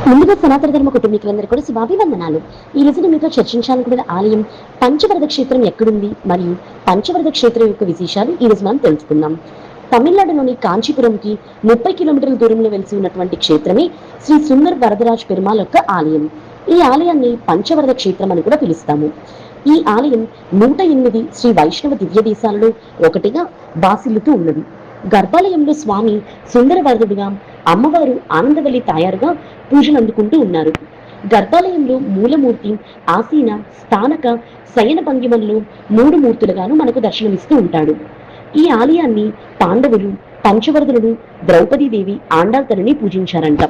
ముందుగా సనాతన ధర్మ కుటుంబీకులందరూ కూడా శుభాభివందనాలు. ఈ రోజున మీతో చర్చించాలనుకున్న ఆలయం పంచవరద క్షేత్రం ఎక్కడుంది మరియు పంచవరద క్షేత్రం యొక్క విశేషాలు ఈ రోజు మనం తెలుసుకుందాం. తమిళనాడులోని కాంచీపురంకి 30 కిలోమీటర్ల దూరంలో వెలిసి ఉన్నటువంటి క్షేత్రమే శ్రీ సుందర్ వరదరాజ్ పెరుమాళ్ యొక్క ఆలయం. ఈ ఆలయాన్ని పంచవరద క్షేత్రం అని కూడా పిలుస్తాము. ఈ ఆలయం 108 శ్రీ వైష్ణవ దివ్య దేశాలలో ఒకటిగా బాసిల్లుతూ ఉన్నది. గర్భాలయంలో స్వామి సుందరవరదుడిగా, అమ్మవారు ఆనందవల్లి తాయారుగా పూజలు అందుకుంటూ ఉన్నారు. గర్భాలయంలో మూలమూర్తి ఆసీన, స్థానక, శయన భంగిమల్లో 3 మూర్తులుగాను మనకు దర్శనమిస్తూ ఉంటాడు. ఈ ఆలయాన్ని పాండవులు, పంచవరదులు, ద్రౌపదీదేవి, ఆండాల్తలని పూజించారంట.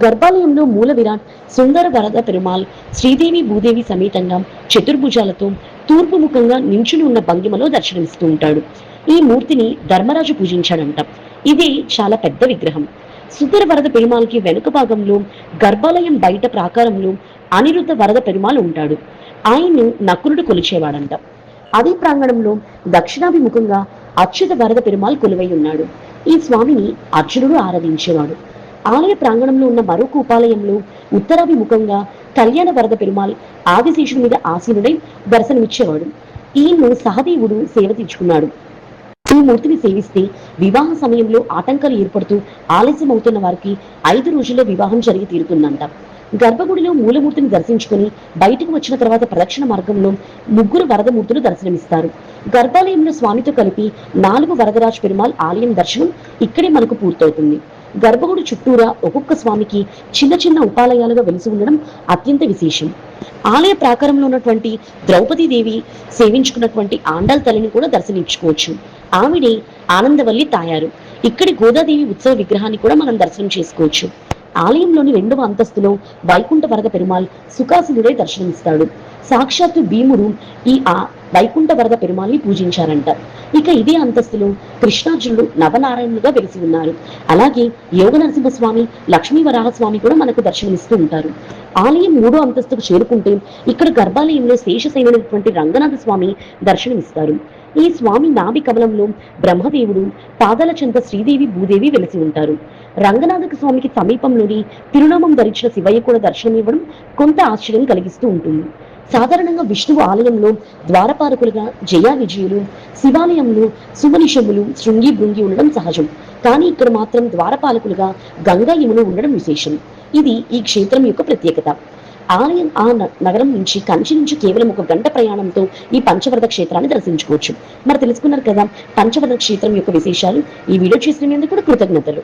గర్భాలయంలో మూల విరాట్ సుందర వరద పెరుమాళ్ శ్రీదేవి భూదేవి సమేతంగా చతుర్భుజాలతో తూర్పు ముఖంగా నించుని ఉన్న భంగిమలో దర్శనమిస్తూ ఉంటాడు. ఈ మూర్తిని ధర్మరాజు పూజించాడంట. ఇది చాలా పెద్ద విగ్రహం. సుందర వరద పెరుమాల్కి వెనుక భాగంలో గర్భాలయం బయట ప్రాకారంలో అనిరుద్ధ వరద పెరుమాళ్ ఉంటాడు. ఆయన్ను నకులుడు కొలిచేవాడంట. అదే ప్రాంగణంలో దక్షిణాభిముఖంగా అచ్యుత వరద పెరుమాళ్ కొలువై ఉన్నాడు. ఈ స్వామిని అర్జునుడు ఆరాధించేవాడు. ఆలయ ప్రాంగణంలో ఉన్న మరొక ఉపాలయంలో ఉత్తరాభిముఖంగా కళ్యాణ వరద పెరుమాళ్ ఆదిశేషుడి మీద ఆసీనుడై దర్శనమిచ్చేవాడు. ఈయన్ను సహదేవుడు సేవ తీర్చుకున్నాడు. ఈ మూర్తిని సేవిస్తే వివాహ సమయంలో ఆటంకాలు ఏర్పడుతూ ఆలస్యం అవుతున్న వారికి 5 రోజుల్లో వివాహం జరిగి తీరుతుందంట. గర్భగుడిలో మూలమూర్తిని దర్శించుకుని బయటకు వచ్చిన తర్వాత ప్రదక్షిణ మార్గంలో 3 వరదమూర్తులు దర్శనమిస్తారు. గర్భాలయంలో స్వామితో కలిపి 4 వరదరాజ్ పెరుమాళ్ ఆలయం దర్శనం ఇక్కడే మనకు పూర్తవుతుంది. గర్భగుడి చుట్టూరా ఒక్కొక్క స్వామికి చిన్న చిన్న ఉపాలయాలుగా వెలిసి ఉండడం అత్యంత విశేషం. ఆలయ ప్రాకారంలో ఉన్నటువంటి ద్రౌపదీదేవి సేవించుకున్నటువంటి ఆండాల్ తల్లిని కూడా దర్శనించుకోవచ్చు. ఆవిడే ఆనందవల్లి తాయారు. ఇక్కడి గోదాదేవి ఉత్సవ విగ్రహాన్ని కూడా మనం దర్శనం చేసుకోవచ్చు. ఆలయంలోని 2వ అంతస్తులో వైకుంఠ వరద పెరుమాళ్ సుఖాసనుడే దర్శనమిస్తాడు. సాక్షాత్తు భీముడు ఈ వైకుంఠ వరద పెరుమాల్ని పూజించారంట. ఇక ఇదే అంతస్తులో కృష్ణార్జునుడు నవనారాయణులుగా వెలిసి ఉన్నారు. అలాగే యోగ నరసింహస్వామి, లక్ష్మీ వరాహస్వామి కూడా మనకు దర్శనమిస్తూ ఉంటారు. ఆలయం 3వ అంతస్తుకు చేరుకుంటే ఇక్కడ గర్భాలయంలో శేషశైనటువంటి రంగనాథ స్వామి దర్శనమిస్తారు. ఈ స్వామి నాభి కమలంలో బ్రహ్మదేవుడు, పాదాల చెంత శ్రీదేవి భూదేవి వెలిసి ఉంటారు. రంగనాథక స్వామికి సమీపంలోని తిరునామం ధరించిన శివయ్య కూడా దర్శనమివ్వడం కొంత ఆశ్చర్యం కలిగిస్తూ ఉంటుంది. సాధారణంగా విష్ణువు ఆలయంలో ద్వారపాలకులుగా జయా విజయులు, శివాలయంలో సుమనిషములు, శృంగి భృంగి ఉండడం సహజం. కానీ ఇక్కడ మాత్రం ద్వారపాలకులుగా గంగా యమును ఉండడం విశేషం. ఇది ఈ క్షేత్రం యొక్క ప్రత్యేకత. ఆలయం నగరం నుంచి, కంచి నుంచి కేవలం 1 గంట ప్రయాణంతో ఈ పంచవరద క్షేత్రాన్ని దర్శించుకోవచ్చు. మరి తెలుసుకున్నారు కదా పంచవరద క్షేత్రం యొక్క విశేషాలు. ఈ వీడియో చేసినందుకు కూడా కృతజ్ఞతలు.